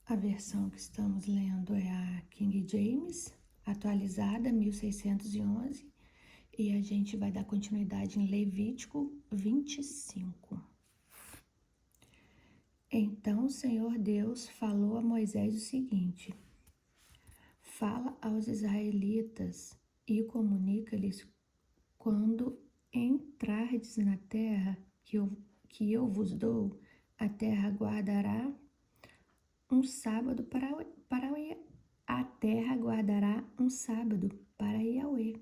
A versão que estamos lendo é a King James, atualizada 1611, e a gente vai dar continuidade em Levítico 25. Então o Senhor Deus falou a Moisés o seguinte: fala aos israelitas e comunica-lhes quando entrardes na terra que eu vos dou, a terra guardará um sábado a terra guardará um sábado para Yahweh.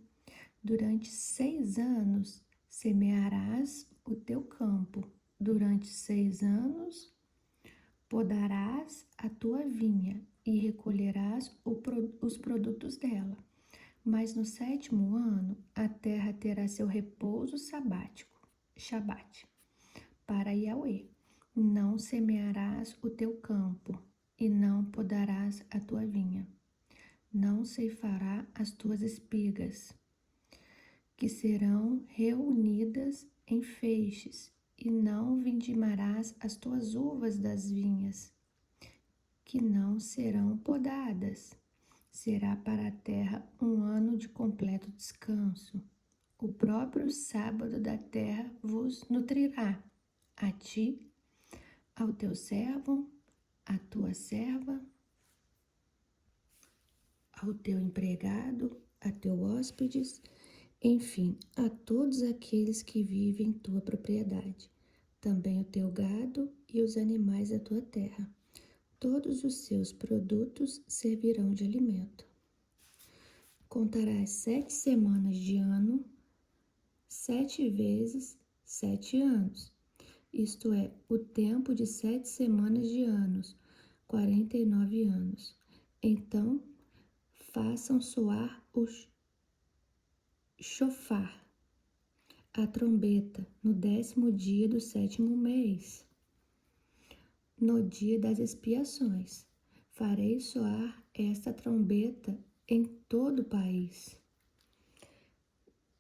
Durante 6 anos semearás o teu campo. Durante 6 anos podarás a tua vinha e recolherás os produtos dela. Mas no 7º ano a terra terá seu repouso sabático, Shabat, para Yahweh. Não semearás o teu campo e não podarás a tua vinha. Não ceifará as tuas espigas, que serão reunidas em feixes, e não vindimarás as tuas uvas das vinhas, que não serão podadas. Será para a terra um ano de completo descanso. O próprio sábado da terra vos nutrirá, a ti, ao teu servo, à tua serva, ao teu empregado, a teu hóspedes, enfim, a todos aqueles que vivem em tua propriedade, também o teu gado e os animais da tua terra. Todos os seus produtos servirão de alimento. Contarás 7 semanas de ano, 7 vezes 7 anos. Isto é, o tempo de 7 semanas de anos, 49 anos. Então, façam soar o shofar, a trombeta, no 10º dia do 7º mês, no dia das expiações. Farei soar esta trombeta em todo o país.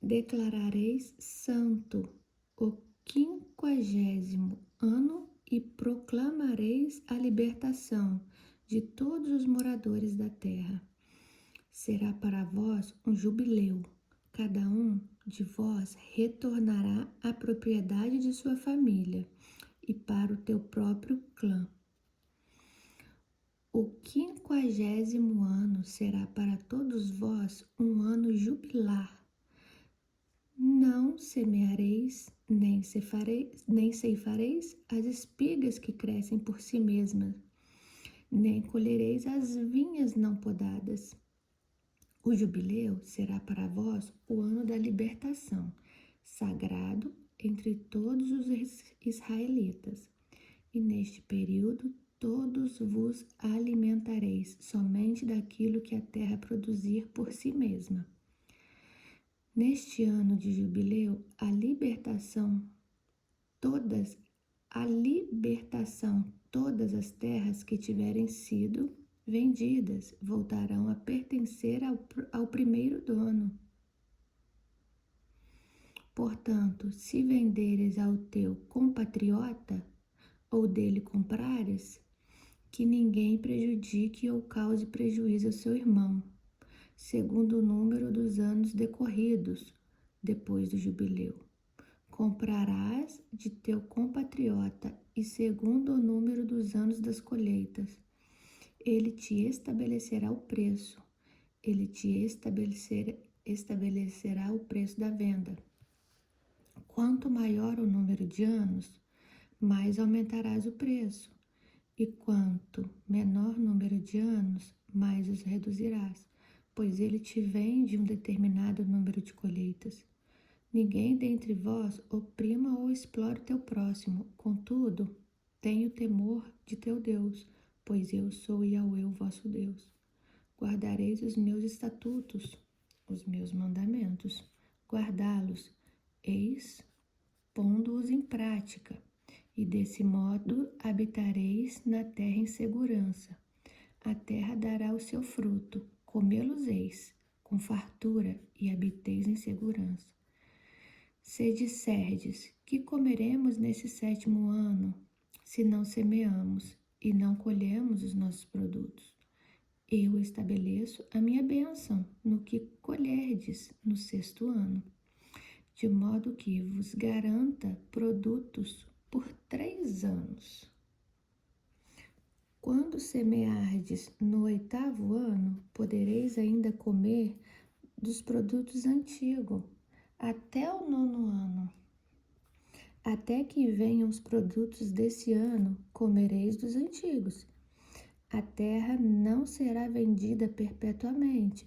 Declarareis santo o 50º ano e proclamareis a libertação de todos os moradores da terra. Será para vós um jubileu. Cada um de vós retornará à propriedade de sua família e para o teu próprio clã. O 50º ano será para todos vós um ano jubilar. Não semeareis, nem ceifareis as espigas que crescem por si mesmas, nem colhereis as vinhas não podadas. O jubileu será para vós o ano da libertação, sagrado entre todos os israelitas. E neste período todos vos alimentareis somente daquilo que a terra produzir por si mesma. Neste ano de jubileu, a libertação, todas as terras que tiverem sido vendidas voltarão a pertencer ao primeiro dono. Portanto, se venderes ao teu compatriota ou dele comprares, que ninguém prejudique ou cause prejuízo ao seu irmão, segundo o número dos anos decorridos depois do jubileu. Comprarás de teu compatriota e segundo o número dos anos das colheitas. Ele te estabelecerá o preço. Ele te estabelecerá o preço da venda. Quanto maior o número de anos, mais aumentarás o preço. E quanto menor número de anos, mais os reduzirás, pois ele te vende um determinado número de colheitas. Ninguém dentre vós oprima ou explore teu próximo, contudo, tenha o temor de teu Deus, pois eu sou Yahweh, o vosso Deus. Guardareis os meus estatutos, os meus mandamentos, guardá-los, eis, pondo-os em prática, e desse modo habitareis na terra em segurança. A terra dará o seu fruto, comê-los-eis com fartura e habiteis em segurança. Se disserdes, que comeremos nesse 7º ano, se não semeamos, e não colhemos os nossos produtos. Eu estabeleço a minha bênção no que colherdes no 6º ano, de modo que vos garanta produtos por 3 anos. Quando semeardes no 8º ano, podereis ainda comer dos produtos antigos, até o 9º ano. Até que venham os produtos desse ano, comereis dos antigos. A terra não será vendida perpetuamente,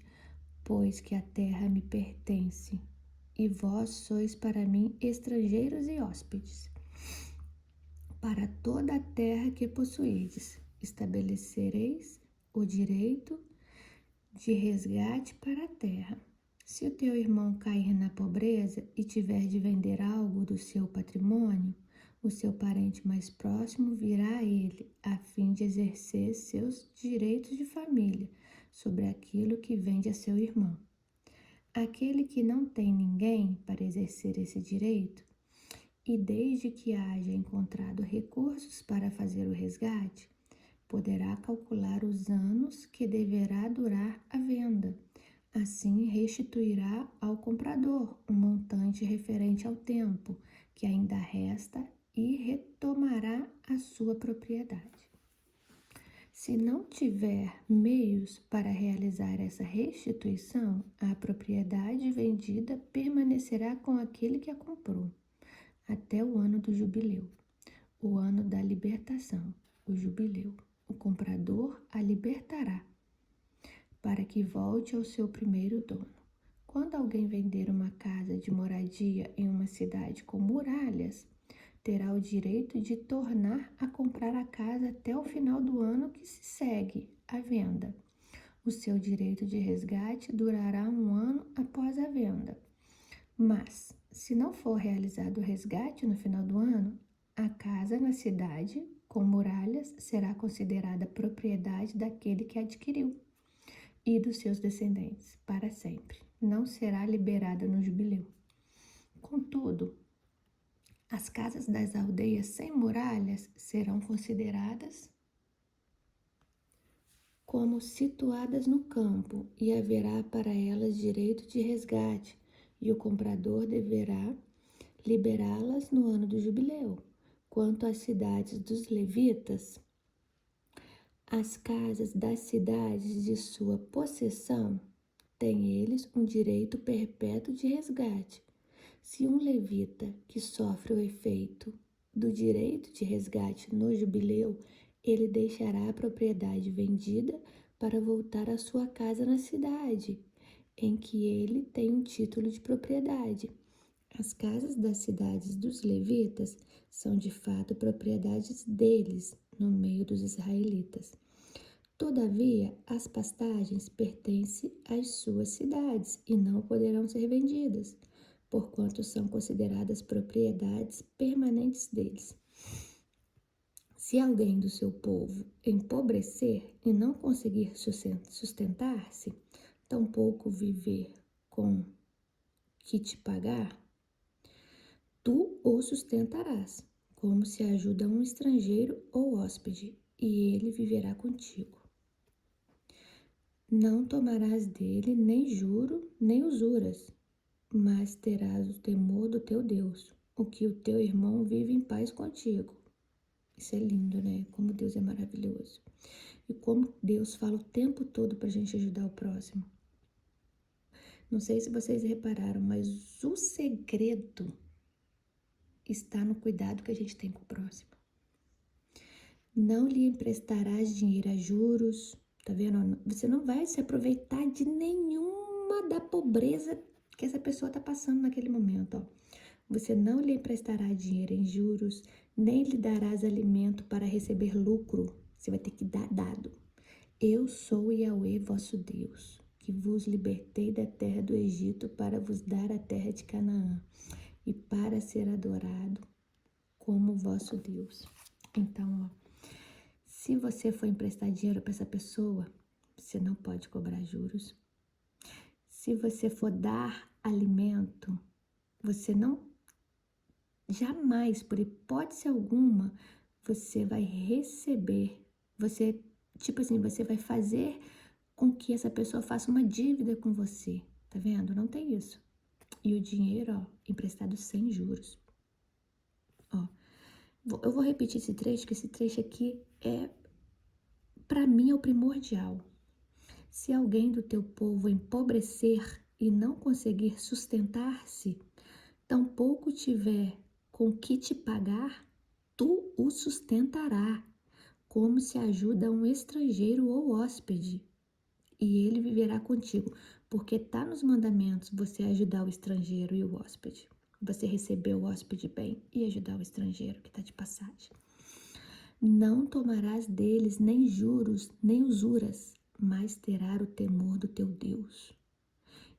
pois que a terra me pertence, e vós sois para mim estrangeiros e hóspedes. Para toda a terra que possuídes, estabelecereis o direito de resgate para a terra. Se o teu irmão cair na pobreza e tiver de vender algo do seu patrimônio, o seu parente mais próximo virá a ele, a fim de exercer seus direitos de família sobre aquilo que vende a seu irmão. Aquele que não tem ninguém para exercer esse direito, e desde que haja encontrado recursos para fazer o resgate, poderá calcular os anos que deverá durar a venda. Assim, restituirá ao comprador um montante referente ao tempo que ainda resta e retomará a sua propriedade. Se não tiver meios para realizar essa restituição, a propriedade vendida permanecerá com aquele que a comprou, até o ano do jubileu, o ano da libertação, o jubileu. O comprador a libertará, para que volte ao seu primeiro dono. Quando alguém vender uma casa de moradia em uma cidade com muralhas, terá o direito de tornar a comprar a casa até o final do ano que se segue à venda. O seu direito de resgate durará 1 ano após a venda. Mas, se não for realizado o resgate no final do ano, a casa na cidade com muralhas será considerada propriedade daquele que adquiriu e dos seus descendentes para sempre. Não será liberada no jubileu. Contudo, as casas das aldeias sem muralhas serão consideradas como situadas no campo e haverá para elas direito de resgate, e o comprador deverá liberá-las no ano do jubileu. Quanto às cidades dos levitas, as casas das cidades de sua possessão têm eles um direito perpétuo de resgate. Se um levita que sofre o efeito do direito de resgate no jubileu, ele deixará a propriedade vendida para voltar à sua casa na cidade, em que ele tem um título de propriedade. As casas das cidades dos levitas são de fato propriedades deles no meio dos israelitas. Todavia, as pastagens pertencem às suas cidades e não poderão ser vendidas, porquanto são consideradas propriedades permanentes deles. Se alguém do seu povo empobrecer e não conseguir sustentar-se, tampouco viver com que te pagar, tu o sustentarás, como se ajuda um estrangeiro ou hóspede, e ele viverá contigo. Não tomarás dele nem juro, nem usuras, mas terás o temor do teu Deus, o que o teu irmão vive em paz contigo. Isso é lindo, né? Como Deus é maravilhoso. E como Deus fala o tempo todo pra gente ajudar o próximo. Não sei se vocês repararam, mas o segredo está no cuidado que a gente tem com o próximo. Não lhe emprestarás dinheiro a juros, tá vendo? Você não vai se aproveitar de nenhuma da pobreza que essa pessoa tá passando naquele momento, ó. Você não lhe emprestará dinheiro em juros, nem lhe darás alimento para receber lucro. Você vai ter que dar dado. Eu sou Yahweh, vosso Deus, que vos libertei da terra do Egito para vos dar a terra de Canaã e para ser adorado como vosso Deus. Então, ó, se você for emprestar dinheiro para essa pessoa, você não pode cobrar juros. Se você for dar alimento, você não jamais, por hipótese alguma, você vai receber, você vai fazer com que essa pessoa faça uma dívida com você, tá vendo? Não tem isso. E o dinheiro, ó, emprestado sem juros. Ó, eu vou repetir esse trecho, que esse trecho aqui para mim, é o primordial. Se alguém do teu povo empobrecer e não conseguir sustentar-se, tampouco tiver com que te pagar, tu o sustentará, como se ajuda um estrangeiro ou hóspede, e ele viverá contigo, porque está nos mandamentos você ajudar o estrangeiro e o hóspede. Você receber o hóspede bem e ajudar o estrangeiro que está de passagem. Não tomarás deles nem juros, nem usuras, mas terás o temor do teu Deus.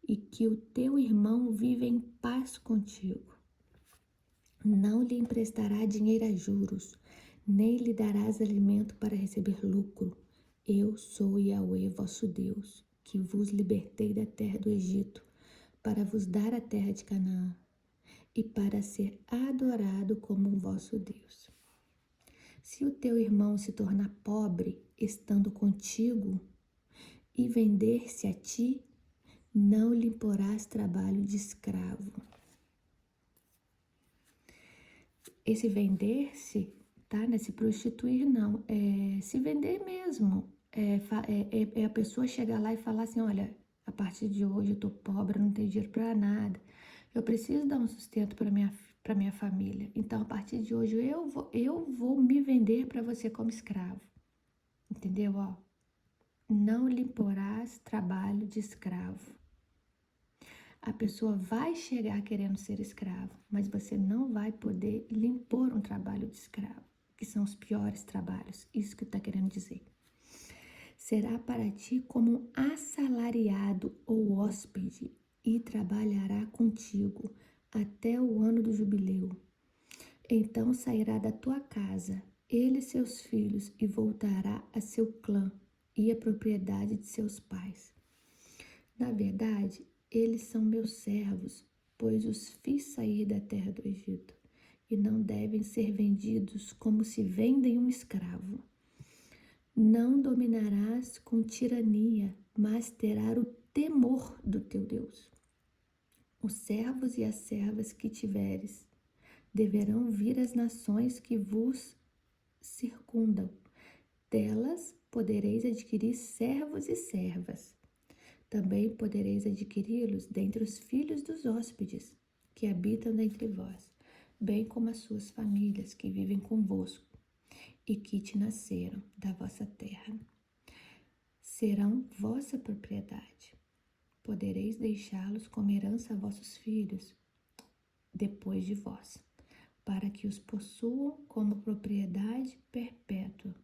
E que o teu irmão viva em paz contigo. Não lhe emprestará dinheiro a juros, nem lhe darás alimento para receber lucro. Eu sou Yahweh, vosso Deus, que vos libertei da terra do Egito, para vos dar a terra de Canaã, e para ser adorado como o vosso Deus. Se o teu irmão se tornar pobre, estando contigo, e vender-se a ti, não lhe imporás trabalho de escravo. Esse vender-se, tá? Não é se prostituir, não. É se vender mesmo. É a pessoa chegar lá e falar assim, olha, a partir de hoje eu tô pobre, eu não tenho dinheiro para nada. Eu preciso dar um sustento para minha família. Então, a partir de hoje, eu vou me vender para você como escravo. Entendeu? Ó, não lhe imporás trabalho de escravo. A pessoa vai chegar querendo ser escravo, mas você não vai poder lhe impor um trabalho de escravo, que são os piores trabalhos. Isso que está querendo dizer. Será para ti como um assalariado ou hóspede e trabalhará contigo até o ano do jubileu. Então sairá da tua casa, ele e seus filhos, e voltará a seu clã e a propriedade de seus pais. Na verdade, eles são meus servos, pois os fiz sair da terra do Egito, e não devem ser vendidos como se vendem um escravo. Não dominarás com tirania, mas terás o temor do teu Deus. Os servos e as servas que tiveres deverão vir às nações que vos circundam. Delas podereis adquirir servos e servas. Também podereis adquiri-los dentre os filhos dos hóspedes que habitam dentre vós, bem como as suas famílias que vivem convosco e que te nasceram da vossa terra. Serão vossa propriedade. Podereis deixá-los como herança a vossos filhos depois de vós, para que os possuam como propriedade perpétua.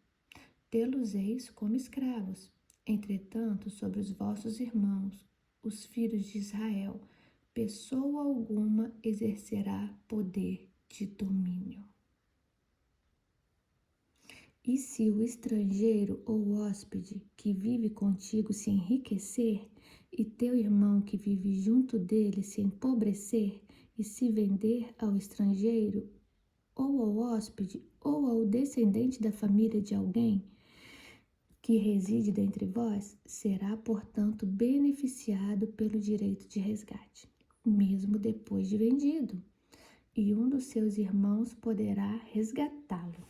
Tê-los-eis como escravos. Entretanto, sobre os vossos irmãos, os filhos de Israel, pessoa alguma exercerá poder de domínio. E se o estrangeiro ou hóspede que vive contigo se enriquecer, e teu irmão que vive junto dele se empobrecer e se vender ao estrangeiro, ou ao hóspede, ou ao descendente da família de alguém que reside dentre vós, será, portanto, beneficiado pelo direito de resgate, mesmo depois de vendido, e um dos seus irmãos poderá resgatá-lo.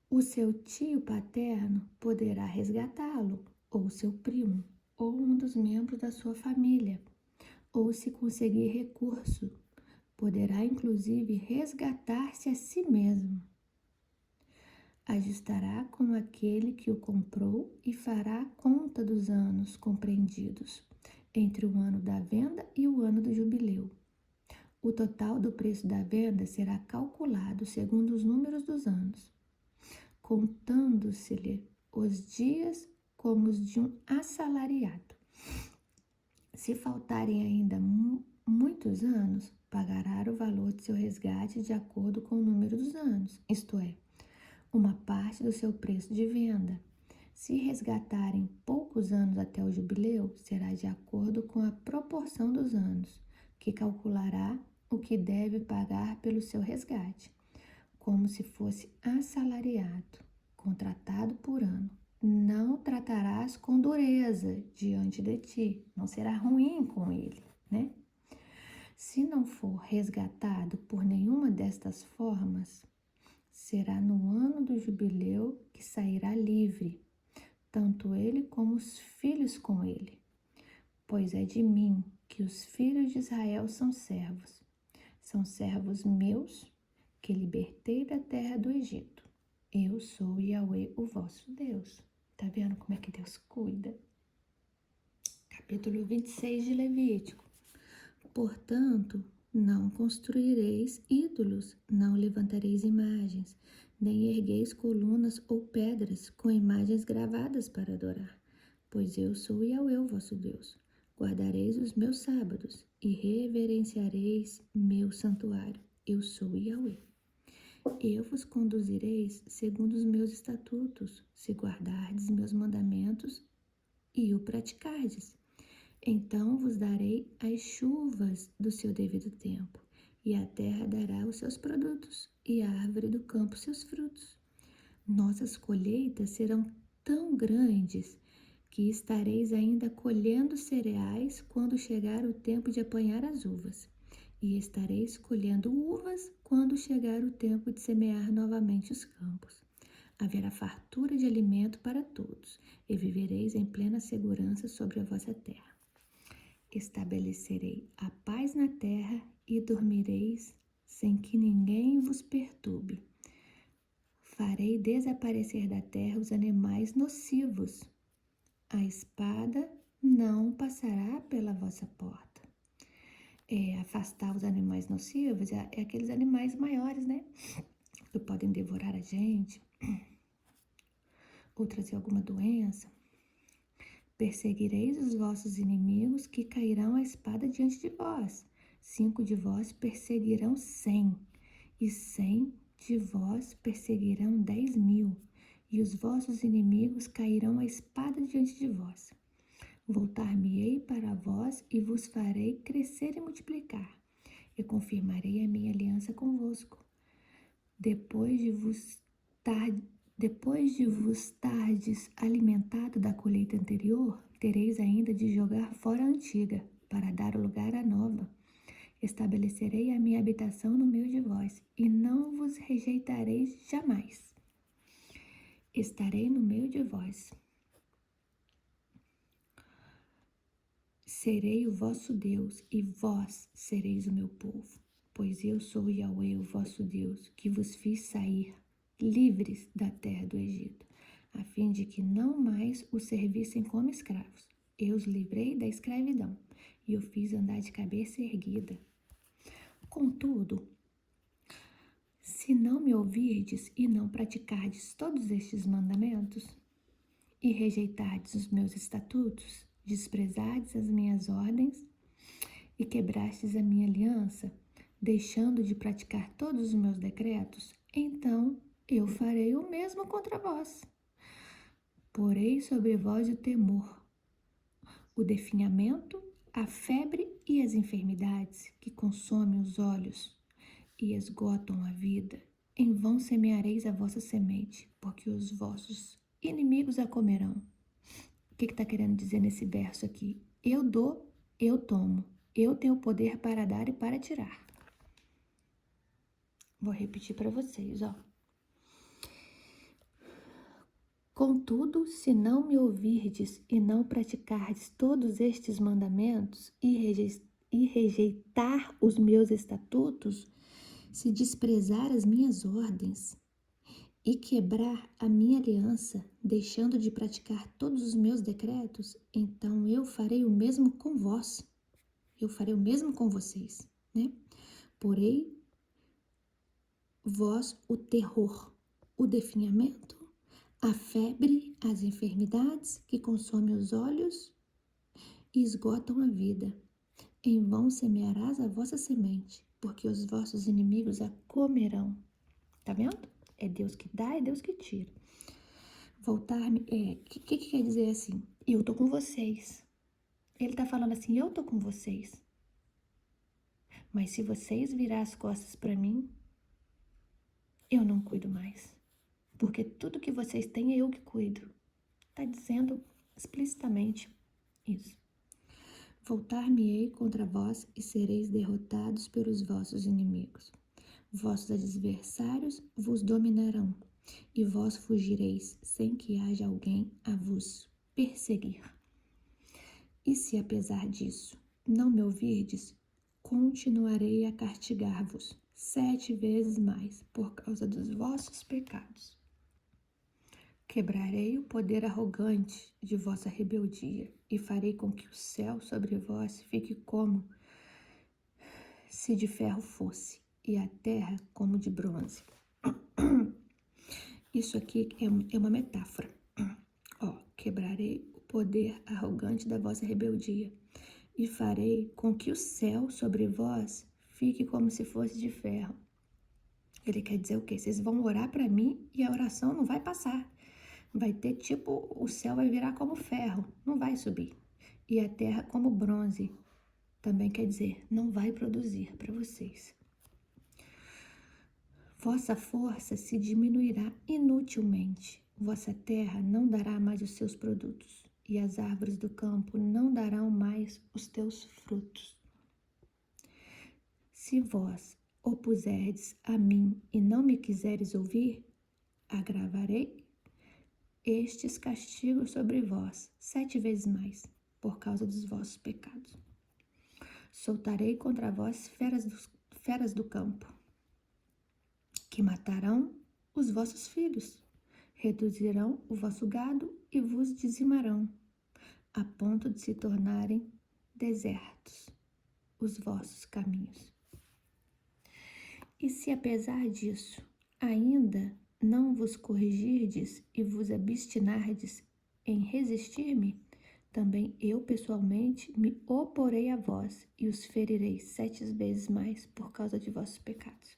O seu tio paterno poderá resgatá-lo, ou seu primo, ou um dos membros da sua família, ou se conseguir recurso, poderá inclusive resgatar-se a si mesmo. Ajustará com aquele que o comprou e fará conta dos anos compreendidos entre o ano da venda e o ano do jubileu. O total do preço da venda será calculado segundo os números dos anos, contando-se-lhe os dias como os de um assalariado. Se faltarem ainda muitos anos, pagará o valor de seu resgate de acordo com o número dos anos, isto é, uma parte do seu preço de venda. Se resgatarem poucos anos até o jubileu, será de acordo com a proporção dos anos, que calculará o que deve pagar pelo seu resgate. como se fosse assalariado, contratado por ano. Não tratarás com dureza diante de ti, não será ruim com ele, né? Se não for resgatado por nenhuma destas formas, será no ano do jubileu que sairá livre, tanto ele como os filhos com ele. Pois é de mim que os filhos de Israel são servos meus, que libertei da terra do Egito. Eu sou Yahweh, o vosso Deus. Tá vendo como é que Deus cuida? Capítulo 26 de Levítico. Portanto, não construireis ídolos, não levantareis imagens, nem ergueis colunas ou pedras com imagens gravadas para adorar, pois eu sou Yahweh, o vosso Deus. Guardareis os meus sábados e reverenciareis meu santuário. Eu sou Yahweh. Eu vos conduzireis segundo os meus estatutos, se guardardes meus mandamentos e o praticardes. Então vos darei as chuvas do seu devido tempo, e a terra dará os seus produtos, e a árvore do campo seus frutos. Nossas colheitas serão tão grandes que estareis ainda colhendo cereais quando chegar o tempo de apanhar as uvas, e estareis colhendo uvas quando chegar o tempo de semear novamente os campos. Haverá fartura de alimento para todos, e vivereis em plena segurança sobre a vossa terra. Estabelecerei a paz na terra e dormireis sem que ninguém vos perturbe. Farei desaparecer da terra os animais nocivos. A espada não passará pela vossa porta. Afastar os animais nocivos é aqueles animais maiores, né? Que podem devorar a gente ou trazer alguma doença. Perseguireis os vossos inimigos que cairão a espada diante de vós. 5 de vós perseguirão 100, e 100 de vós perseguirão 10.000, e os vossos inimigos cairão a espada diante de vós. Voltar-me-ei para vós e vos farei crescer e multiplicar, e confirmarei a minha aliança convosco. Depois de vos tardes alimentado da colheita anterior, tereis ainda de jogar fora a antiga, para dar lugar à nova. Estabelecerei a minha habitação no meio de vós, e não vos rejeitareis jamais. Estarei no meio de vós. Serei o vosso Deus, e vós sereis o meu povo, pois eu sou Yahweh, o vosso Deus, que vos fiz sair livres da terra do Egito, a fim de que não mais os servissem como escravos. Eu os livrei da escravidão, e o fiz andar de cabeça erguida. Contudo, se não me ouvirdes e não praticardes todos estes mandamentos, e rejeitardes os meus estatutos, desprezardes as minhas ordens e quebrastes a minha aliança, deixando de praticar todos os meus decretos, então eu farei o mesmo contra vós. Porei sobre vós o temor, o definhamento, a febre e as enfermidades que consomem os olhos e esgotam a vida. Em vão semeareis a vossa semente, porque os vossos inimigos a comerão. O que está querendo dizer nesse verso aqui? Eu dou, eu tomo. Eu tenho o poder para dar e para tirar. Vou repetir para vocês, ó. Contudo, se não me ouvirdes e não praticardes todos estes mandamentos e rejeitar os meus estatutos, se desprezar as minhas ordens e quebrar a minha aliança, deixando de praticar todos os meus decretos, então eu farei o mesmo com vós. Eu farei o mesmo com vocês, né? Porei vós o terror, o definhamento, a febre, as enfermidades que consomem os olhos e esgotam a vida. Em vão semearás a vossa semente, porque os vossos inimigos a comerão. Tá vendo? É Deus que dá, é Deus que tira. Voltar-me, que quer dizer assim? Eu tô com vocês. Ele tá falando assim, eu tô com vocês. Mas se vocês virar as costas para mim, eu não cuido mais, porque tudo que vocês têm é eu que cuido. Está dizendo explicitamente isso. Voltar-me-ei contra vós e sereis derrotados pelos vossos inimigos. Vossos adversários vos dominarão, e vós fugireis sem que haja alguém a vos perseguir. E se apesar disso não me ouvirdes, continuarei a castigar-vos 7 vezes mais por causa dos vossos pecados. Quebrarei o poder arrogante de vossa rebeldia e farei com que o céu sobre vós fique como se de ferro fosse e a terra como de bronze. Isso aqui é uma metáfora. Quebrarei o poder arrogante da vossa rebeldia e farei com que o céu sobre vós fique como se fosse de ferro. Ele quer dizer o quê? Vocês vão orar para mim e a oração não vai passar. Vai ter tipo, o céu vai virar como ferro, não vai subir. E a terra como bronze. Também quer dizer, não vai produzir para vocês. Vossa força se diminuirá inutilmente. Vossa terra não dará mais os seus produtos, e as árvores do campo não darão mais os teus frutos. Se vós opuserdes a mim e não me quiseres ouvir, agravarei estes castigos sobre vós 7 vezes mais, por causa dos vossos pecados. Soltarei contra vós feras do campo, que matarão os vossos filhos, reduzirão o vosso gado e vos dizimarão, a ponto de se tornarem desertos os vossos caminhos. E se apesar disso ainda não vos corrigirdes e vos obstinardes em resistir-me, também eu pessoalmente me oporei a vós e os ferirei 7 vezes mais por causa de vossos pecados.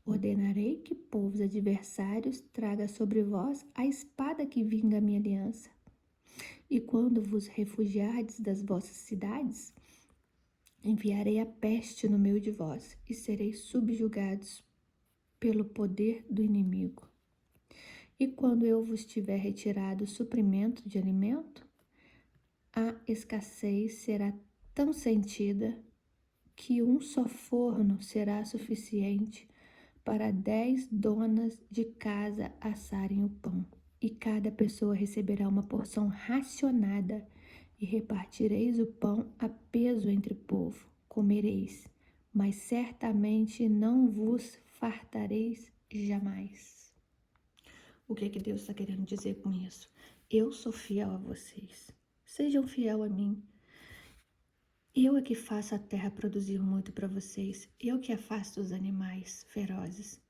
Ordenarei que povos adversários traga sobre vós a espada que vinga a minha aliança. E quando vos refugiardes das vossas cidades, enviarei a peste no meio de vós e sereis subjugados pelo poder do inimigo. E quando eu vos tiver retirado o suprimento de alimento, a escassez será tão sentida que um só forno será suficiente para 10 donas de casa assarem o pão, e cada pessoa receberá uma porção racionada, e repartireis o pão a peso entre o povo. Comereis, mas certamente não vos fartareis jamais. O que Deus está querendo dizer com isso? Eu sou fiel a vocês. Sejam fiel a mim. Eu é que faço a terra produzir muito para vocês. Eu que afasto os animais ferozes.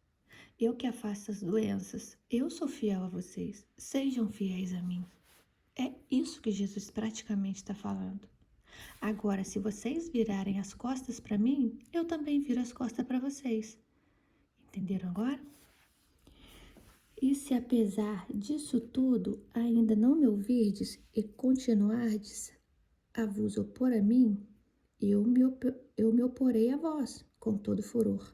Eu que afasto as doenças. Eu sou fiel a vocês. Sejam fiéis a mim. É isso que Jesus praticamente está falando. Agora, se vocês virarem as costas para mim, eu também viro as costas para vocês. Entenderam agora? E se apesar disso tudo ainda não me ouvirdes e continuardes a vos opor a mim, eu me oporei a vós com todo furor,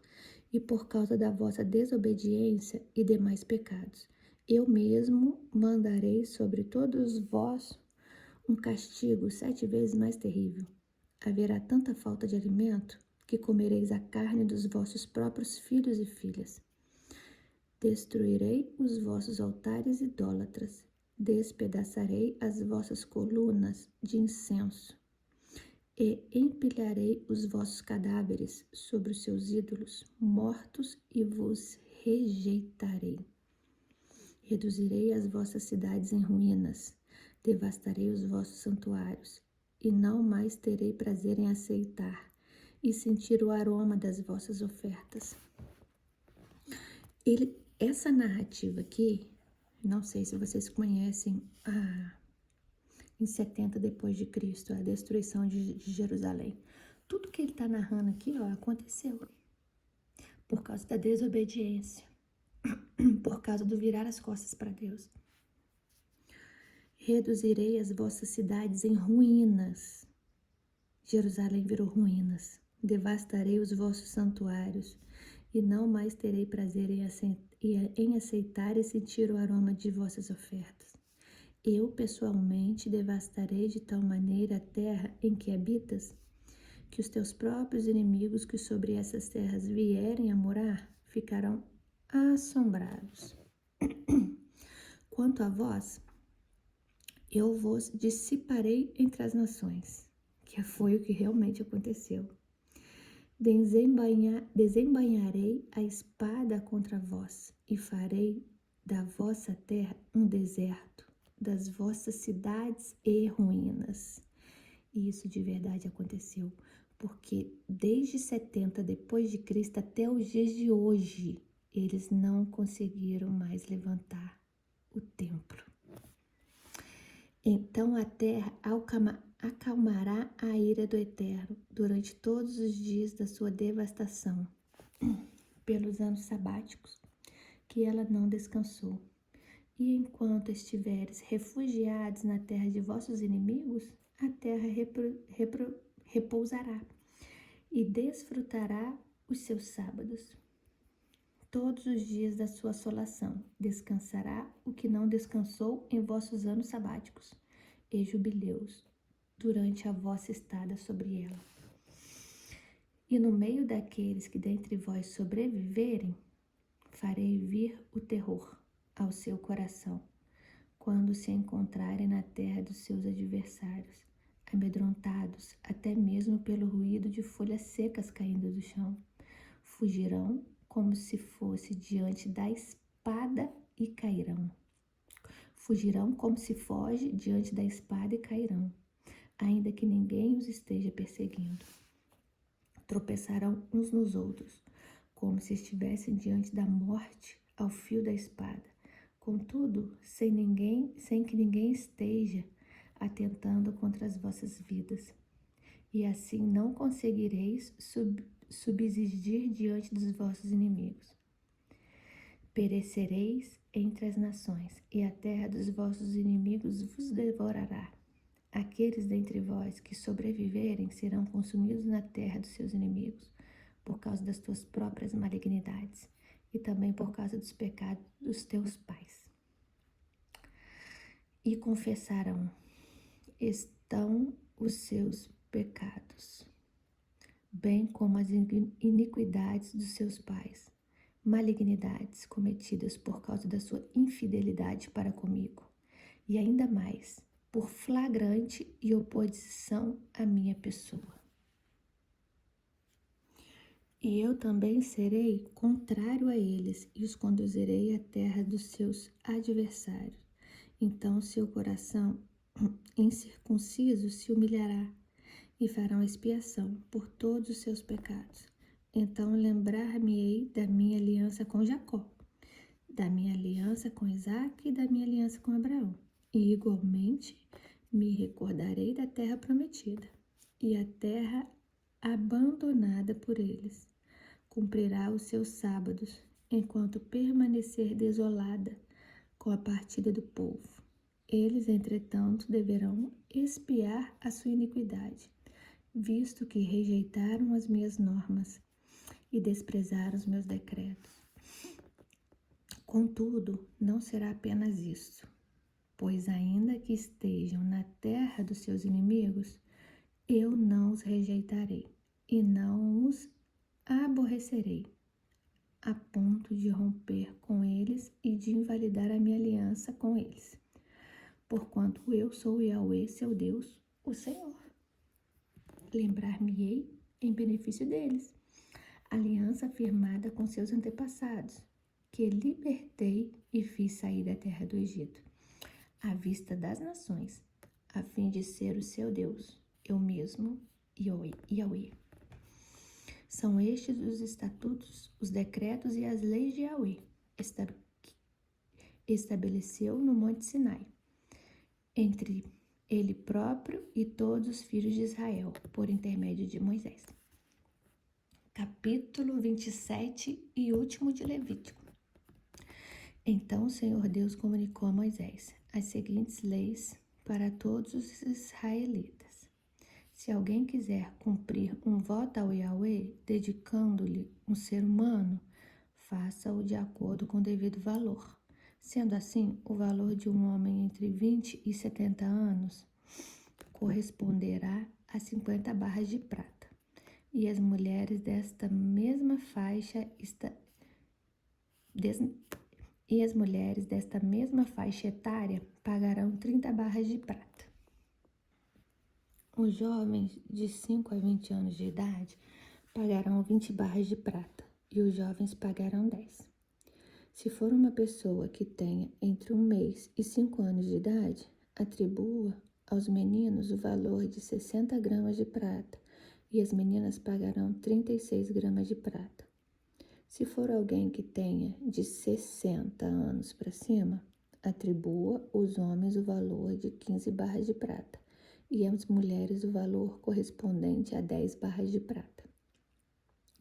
e por causa da vossa desobediência e demais pecados, eu mesmo mandarei sobre todos vós um castigo 7 vezes mais terrível. Haverá tanta falta de alimento que comereis a carne dos vossos próprios filhos e filhas. Destruirei os vossos altares idólatras, despedaçarei as vossas colunas de incenso e empilharei os vossos cadáveres sobre os seus ídolos mortos e vos rejeitarei. Reduzirei as vossas cidades em ruínas, devastarei os vossos santuários e não mais terei prazer em aceitar e sentir o aroma das vossas ofertas. Essa narrativa aqui, não sei se vocês conhecem em 70 depois de Cristo, a destruição de Jerusalém. Tudo que ele está narrando aqui, aconteceu por causa da desobediência, por causa do virar as costas para Deus. Reduzirei as vossas cidades em ruínas. Jerusalém virou ruínas. Devastarei os vossos santuários e não mais terei prazer em aceitar e sentir o aroma de vossas ofertas. Eu, pessoalmente, devastarei de tal maneira a terra em que habitas, que os teus próprios inimigos que sobre essas terras vierem a morar, ficarão assombrados. Quanto a vós, eu vos dissiparei entre as nações, que foi o que realmente aconteceu. Desembainharei a espada contra vós, e farei da vossa terra um deserto, das vossas cidades e ruínas. E isso de verdade aconteceu, porque desde 70 depois de Cristo até os dias de hoje, eles não conseguiram mais levantar o templo. Então a terra acalmará a ira do Eterno durante todos os dias da sua devastação, pelos anos sabáticos que ela não descansou. E enquanto estiveres refugiados na terra de vossos inimigos, a terra repousará e desfrutará os seus sábados. Todos os dias da sua assolação descansará o que não descansou em vossos anos sabáticos e jubileus, durante a vossa estada sobre ela. E no meio daqueles que dentre vós sobreviverem, farei vir o terror ao seu coração, quando se encontrarem na terra dos seus adversários, amedrontados até mesmo pelo ruído de folhas secas caindo do chão. Fugirão como se fosse diante da espada e cairão. Fugirão como se foge diante da espada e cairão, ainda que ninguém os esteja perseguindo. Tropeçarão uns nos outros, como se estivessem diante da morte ao fio da espada. Contudo, sem que ninguém esteja atentando contra as vossas vidas. E assim não conseguireis subsistir diante dos vossos inimigos. Perecereis entre as nações, e a terra dos vossos inimigos vos devorará. Aqueles dentre vós que sobreviverem serão consumidos na terra dos seus inimigos, por causa das tuas próprias malignidades, e também por causa dos pecados dos teus pais. E confessarão: estão os seus pecados, bem como as iniquidades dos seus pais, malignidades cometidas por causa da sua infidelidade para comigo, e ainda mais, por flagrante e oposição à minha pessoa. E eu também serei contrário a eles e os conduzirei à terra dos seus adversários. Então seu coração incircunciso se humilhará e farão expiação por todos os seus pecados. Então lembrar-me-ei da minha aliança com Jacó, da minha aliança com Isaque e da minha aliança com Abraão. E igualmente me recordarei da terra prometida e a terra abandonada por eles. Cumprirá os seus sábados, enquanto permanecer desolada com a partida do povo. Eles, entretanto, deverão expiar a sua iniquidade, visto que rejeitaram as minhas normas e desprezaram os meus decretos. Contudo, não será apenas isso, pois ainda que estejam na terra dos seus inimigos, eu não os rejeitarei e não os aborrecerei, a ponto de romper com eles e de invalidar a minha aliança com eles, porquanto eu sou Yahweh, seu Deus, o Senhor. Lembrar-me-ei em benefício deles, aliança firmada com seus antepassados, que libertei e fiz sair da terra do Egito, à vista das nações, a fim de ser o seu Deus, eu mesmo, Yahweh. São estes os estatutos, os decretos e as leis de Yahweh, estabeleceu no Monte Sinai, entre ele próprio e todos os filhos de Israel, por intermédio de Moisés. Capítulo 27 e último de Levítico. Então o Senhor Deus comunicou a Moisés as seguintes leis para todos os israelitas. Se alguém quiser cumprir um voto ao Yahweh, dedicando-lhe um ser humano, faça-o de acordo com o devido valor. Sendo assim, o valor de um homem entre 20 e 70 anos corresponderá a 50 barras de prata. E as mulheres desta mesma faixa etária pagarão 30 barras de prata. Os jovens de 5 a 20 anos de idade pagarão 20 barras de prata e os jovens pagarão 10. Se for uma pessoa que tenha entre 1 mês e 5 anos de idade, atribua aos meninos o valor de 60 gramas de prata e as meninas pagarão 36 gramas de prata. Se for alguém que tenha de 60 anos para cima, atribua aos homens o valor de 15 barras de prata e às mulheres o valor correspondente a 10 barras de prata.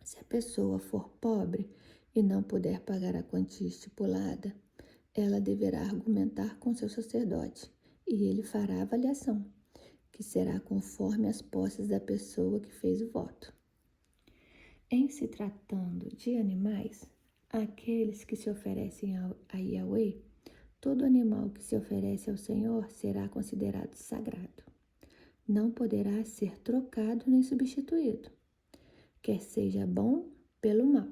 Se a pessoa for pobre e não puder pagar a quantia estipulada, ela deverá argumentar com seu sacerdote e ele fará a avaliação, que será conforme as posses da pessoa que fez o voto. Em se tratando de animais, aqueles que se oferecem a Yahweh, todo animal que se oferece ao Senhor será considerado sagrado. Não poderá ser trocado nem substituído, quer seja bom pelo mal,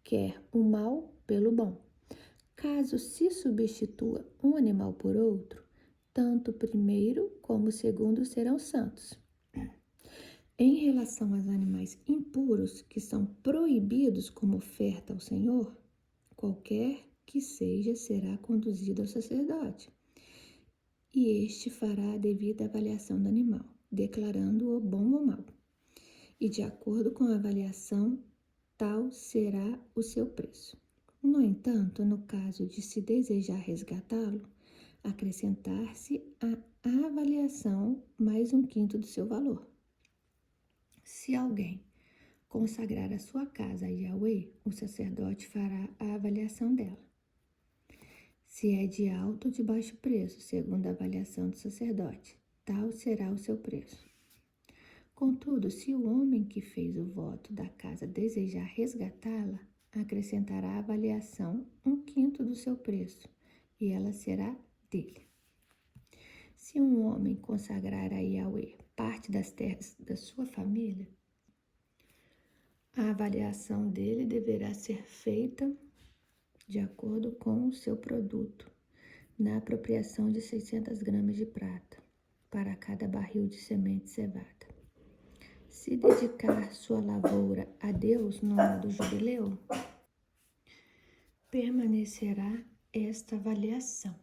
quer o mal pelo bom. Caso se substitua um animal por outro, tanto o primeiro como o segundo serão santos. Em relação aos animais impuros, que são proibidos como oferta ao Senhor, qualquer que seja será conduzido ao sacerdote, e este fará a devida avaliação do animal, declarando-o bom ou mau. E de acordo com a avaliação, tal será o seu preço. No entanto, no caso de se desejar resgatá-lo, acrescentar-se à avaliação mais 1/5 do seu valor. Se alguém consagrar a sua casa a Yahweh, o sacerdote fará a avaliação dela. Se é de alto ou de baixo preço, segundo a avaliação do sacerdote, tal será o seu preço. Contudo, se o homem que fez o voto da casa desejar resgatá-la, acrescentará a avaliação 1/5 do seu preço, e ela será dele. Se um homem consagrar a Yahweh parte das terras da sua família, a avaliação dele deverá ser feita de acordo com o seu produto, na apropriação de 600 gramas de prata para cada barril de semente cevada. Se dedicar sua lavoura a Deus no ano do jubileu, permanecerá esta avaliação.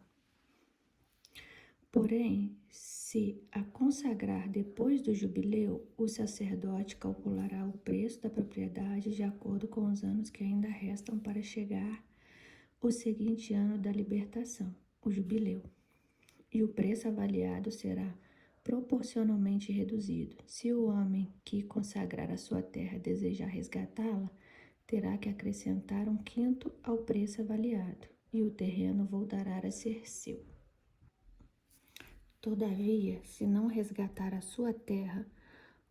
Porém, se a consagrar depois do jubileu, o sacerdote calculará o preço da propriedade de acordo com os anos que ainda restam para chegar o seguinte ano da libertação, o jubileu. E o preço avaliado será proporcionalmente reduzido. Se o homem que consagrar a sua terra desejar resgatá-la, terá que acrescentar 1/5 ao preço avaliado, e o terreno voltará a ser seu. Todavia, se não resgatar a sua terra,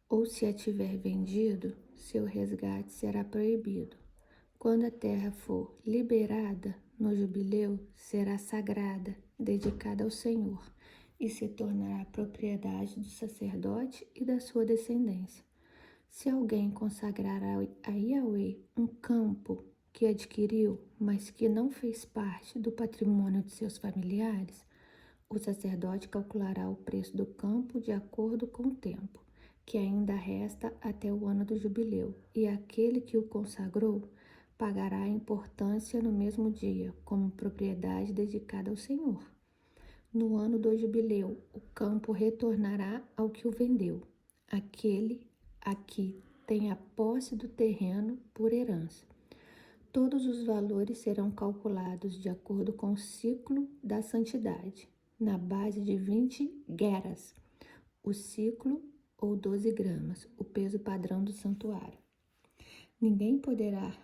ou se a tiver vendido, seu resgate será proibido. Quando a terra for liberada no jubileu, será sagrada, dedicada ao Senhor, e se tornará propriedade do sacerdote e da sua descendência. Se alguém consagrar a Yahweh um campo que adquiriu, mas que não fez parte do patrimônio de seus familiares, o sacerdote calculará o preço do campo de acordo com o tempo, que ainda resta até o ano do jubileu, e aquele que o consagrou pagará a importância no mesmo dia, como propriedade dedicada ao Senhor. No ano do jubileu, o campo retornará ao que o vendeu. Aquele aqui tem a posse do terreno por herança. Todos os valores serão calculados de acordo com o ciclo da santidade, na base de 20 geras, o ciclo ou 12 gramas, o peso padrão do santuário. Ninguém poderá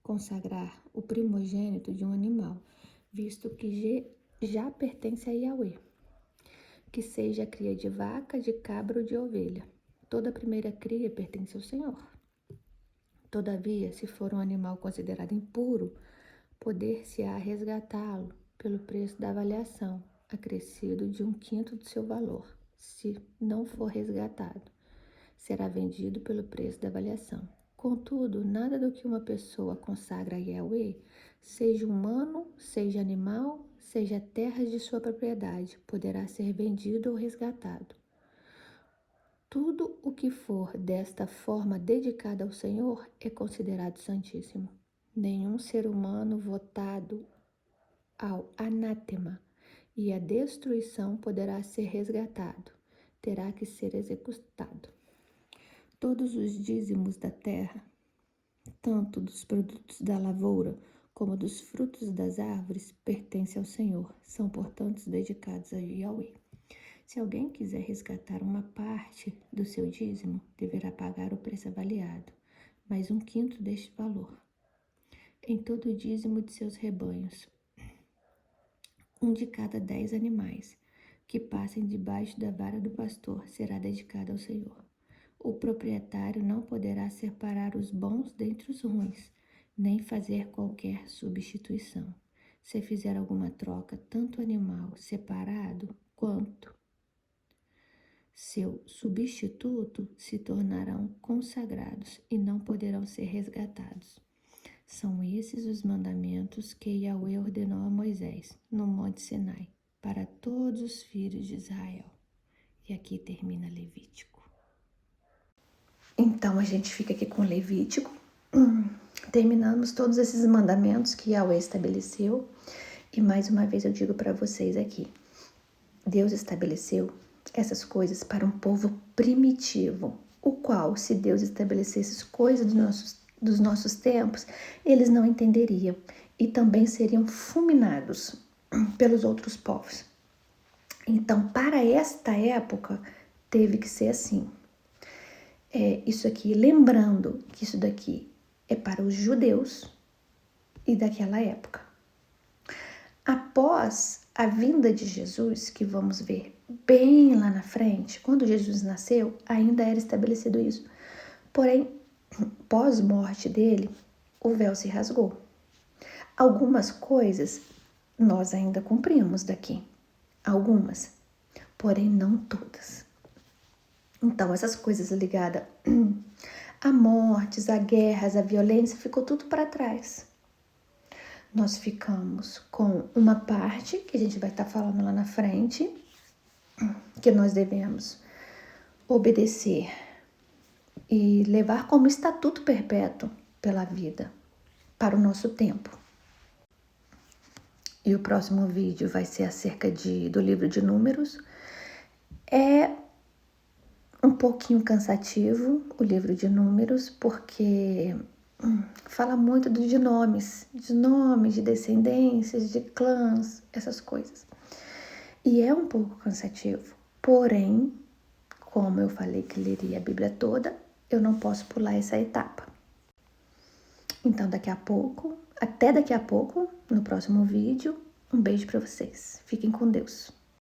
consagrar o primogênito de um animal, visto que já pertence a Yahweh, que seja a cria de vaca, de cabra ou de ovelha. Toda a primeira cria pertence ao Senhor. Todavia, se for um animal considerado impuro, poder-se-á resgatá-lo pelo preço da avaliação, acrescido de 1/5 do seu valor. Se não for resgatado, será vendido pelo preço da avaliação. Contudo, nada do que uma pessoa consagra a Yahweh, seja humano, seja animal, seja terra de sua propriedade, poderá ser vendido ou resgatado. Tudo o que for desta forma dedicado ao Senhor é considerado santíssimo. Nenhum ser humano votado ao anátema e à destruição poderá ser resgatado, terá que ser executado. Todos os dízimos da terra, tanto dos produtos da lavoura como dos frutos das árvores, pertencem ao Senhor, são, portanto, dedicados a Yahweh. Se alguém quiser resgatar uma parte do seu dízimo, deverá pagar o preço avaliado, mais 1/5 deste valor, em todo o dízimo de seus rebanhos, 1 de cada 10 animais que passem debaixo da vara do pastor será dedicado ao Senhor. O proprietário não poderá separar os bons dentre os ruins, nem fazer qualquer substituição. Se fizer alguma troca, tanto o animal separado quanto seu substituto se tornarão consagrados e não poderão ser resgatados. São esses os mandamentos que Yahweh ordenou a Moisés no Monte Sinai para todos os filhos de Israel. E aqui termina Levítico. Então a gente fica aqui com Levítico. Terminamos todos esses mandamentos que Yahweh estabeleceu. E mais uma vez eu digo para vocês aqui, Deus estabeleceu essas coisas para um povo primitivo, o qual, se Deus estabelecesse coisas dos nossos tempos, eles não entenderiam e também seriam fulminados pelos outros povos. Então, para esta época, teve que ser assim. Isso aqui, lembrando que isso daqui é para os judeus e daquela época. Após a vinda de Jesus, que vamos ver bem lá na frente, quando Jesus nasceu, ainda era estabelecido isso. Porém, pós-morte dele, o véu se rasgou. Algumas coisas nós ainda cumprimos daqui. Algumas, porém não todas. Então, essas coisas ligadas a mortes, a guerras, a violência, ficou tudo para trás. Nós ficamos com uma parte, que a gente vai estar falando lá na frente, que nós devemos obedecer e levar como estatuto perpétuo pela vida, para o nosso tempo. E o próximo vídeo vai ser acerca do livro de Números. É um pouquinho cansativo o livro de Números, porque fala muito de nomes, de descendências, de clãs, essas coisas. E é um pouco cansativo, porém, como eu falei que leria a Bíblia toda, eu não posso pular essa etapa. Então, até daqui a pouco, no próximo vídeo, um beijo para vocês. Fiquem com Deus.